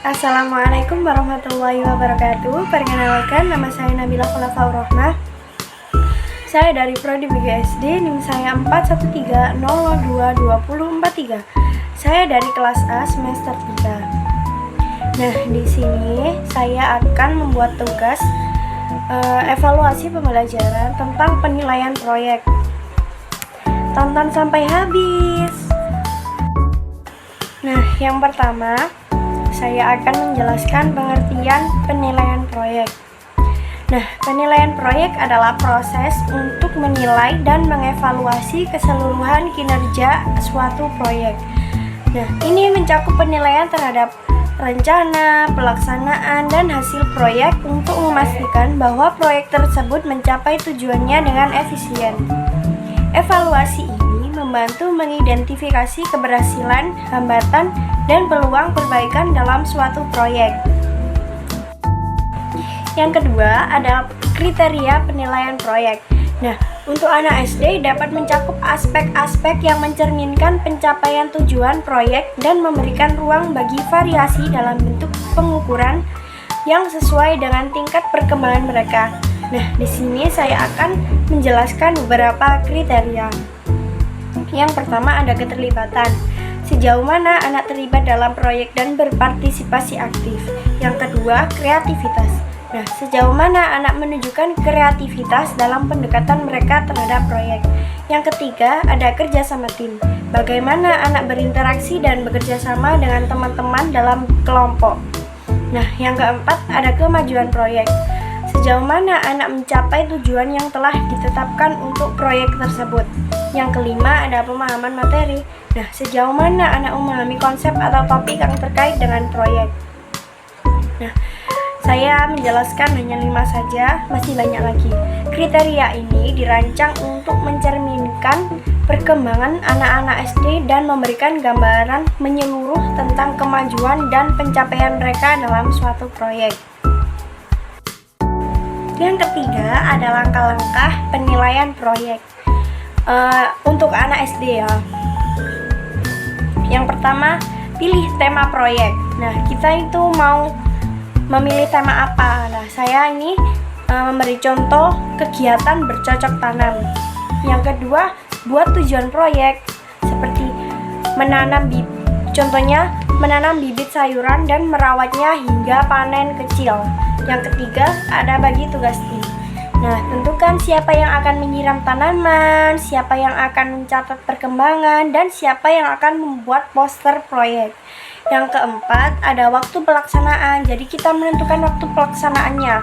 Assalamualaikum warahmatullahi wabarakatuh. Perkenalkan, nama saya Nabila Khulafaur Rahmah. Saya dari Prodi BGSD, NIM saya 413022043. Saya dari kelas A semester 3. Nah, di sini saya akan membuat tugas evaluasi pembelajaran tentang penilaian proyek. Tonton sampai habis. Nah, yang pertama, saya akan menjelaskan pengertian penilaian proyek. Nah, penilaian proyek adalah proses untuk menilai dan mengevaluasi keseluruhan kinerja suatu proyek. Nah, ini mencakup penilaian terhadap rencana, pelaksanaan, dan hasil proyek untuk memastikan bahwa proyek tersebut mencapai tujuannya dengan efisien. Evaluasi ini membantu mengidentifikasi keberhasilan, hambatan, dan peluang perbaikan dalam suatu proyek. Yang kedua adalah kriteria penilaian proyek. Nah, untuk anak SD dapat mencakup aspek-aspek yang mencerminkan pencapaian tujuan proyek dan memberikan ruang bagi variasi dalam bentuk pengukuran yang sesuai dengan tingkat perkembangan mereka. Nah, di sini saya akan menjelaskan beberapa kriteria. Yang pertama ada keterlibatan. Sejauh mana anak terlibat dalam proyek dan berpartisipasi aktif. Yang kedua, kreativitas. Nah, sejauh mana anak menunjukkan kreativitas dalam pendekatan mereka terhadap proyek. Yang ketiga, ada kerjasama tim. Bagaimana anak berinteraksi dan bekerja sama dengan teman-teman dalam kelompok. Nah, yang keempat, ada kemajuan proyek. Sejauh mana anak mencapai tujuan yang telah ditetapkan untuk proyek tersebut. Yang kelima, ada pemahaman materi. Nah, sejauh mana anak memahami konsep atau topik yang terkait dengan proyek. Nah, saya menjelaskan hanya 5 saja, masih banyak lagi. Kriteria ini dirancang untuk mencerminkan perkembangan anak-anak SD dan memberikan gambaran menyeluruh tentang kemajuan dan pencapaian mereka dalam suatu proyek. Yang ketiga ada langkah-langkah penilaian proyek untuk anak SD ya. Yang pertama, pilih tema proyek. Nah, kita itu mau memilih tema apa? Nah, saya ini memberi contoh kegiatan bercocok tanam. Yang kedua, buat tujuan proyek seperti menanam contohnya menanam bibit sayuran dan merawatnya hingga panen kecil. Yang ketiga, ada bagi tugas tim. Nah, tentukan siapa yang akan menyiram tanaman, siapa yang akan mencatat perkembangan, dan siapa yang akan membuat poster proyek. Yang keempat, ada waktu pelaksanaan. Jadi kita menentukan waktu pelaksanaannya.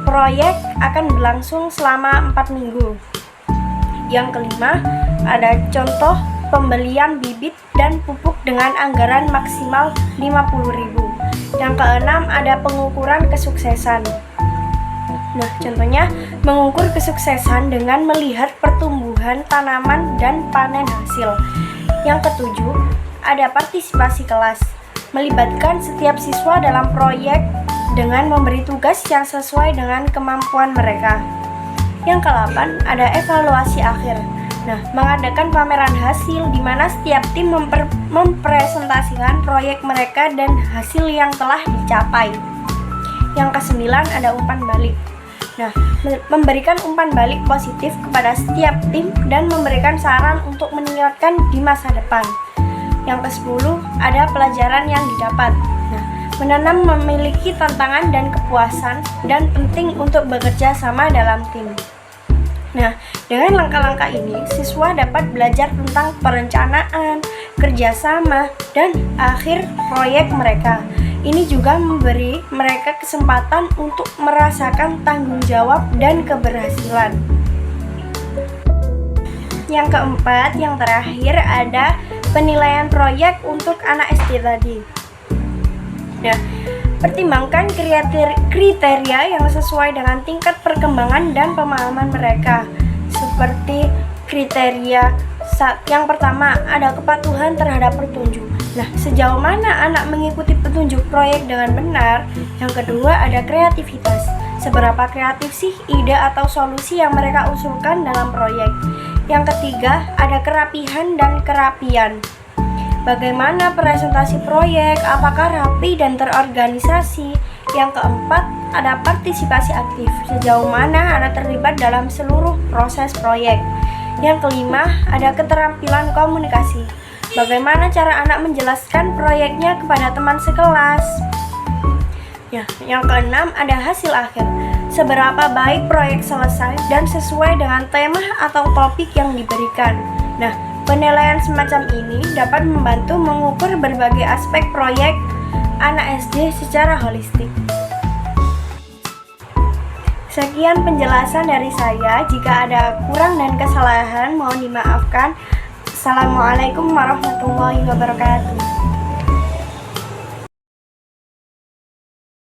Proyek akan berlangsung selama 4 minggu. Yang kelima, ada contoh pembelian bibit dan pupuk dengan anggaran maksimal 50.000. Yang keenam, ada pengukuran kesuksesan. Nah, contohnya mengukur kesuksesan dengan melihat pertumbuhan tanaman dan panen hasil. Yang ketujuh, ada partisipasi kelas. Melibatkan setiap siswa dalam proyek dengan memberi tugas yang sesuai dengan kemampuan mereka. Yang ke-8, ada evaluasi akhir. Nah, mengadakan pameran hasil di mana setiap tim mempresentasikan proyek mereka dan hasil yang telah dicapai. Yang ke-9, ada umpan balik. Nah, memberikan umpan balik positif kepada setiap tim dan memberikan saran untuk meningkatkan di masa depan. Yang ke-10, ada pelajaran yang didapat. Nah, menanam memiliki tantangan dan kepuasan dan penting untuk bekerja sama dalam tim. Nah, dengan langkah-langkah ini, siswa dapat belajar tentang perencanaan, kerjasama, dan akhir proyek mereka. Ini juga memberi mereka kesempatan untuk merasakan tanggung jawab dan keberhasilan. Yang keempat, yang terakhir ada penilaian proyek untuk anak SD tadi. Nah, pertimbangkan kriteria yang sesuai dengan tingkat perkembangan dan pemahaman mereka. Seperti kriteria yang pertama, ada kepatuhan terhadap petunjuk. Nah, sejauh mana anak mengikuti petunjuk proyek dengan benar. Yang kedua, ada kreativitas. Seberapa kreatif sih ide atau solusi yang mereka usulkan dalam proyek. Yang ketiga, ada kerapihan dan kerapian. Bagaimana presentasi proyek? Apakah rapi dan terorganisasi? Yang keempat, ada partisipasi aktif. Sejauh mana Anak terlibat dalam seluruh proses proyek? Yang kelima, ada keterampilan komunikasi. Bagaimana cara anak menjelaskan proyeknya kepada teman sekelas? Ya, yang keenam, ada hasil akhir. Seberapa baik proyek selesai dan sesuai dengan tema atau topik yang diberikan. Nah, penilaian semacam ini dapat membantu mengukur berbagai aspek proyek anak SD secara holistik. Sekian penjelasan dari saya. Jika ada kurang dan kesalahan, mohon dimaafkan. Assalamualaikum warahmatullahi wabarakatuh.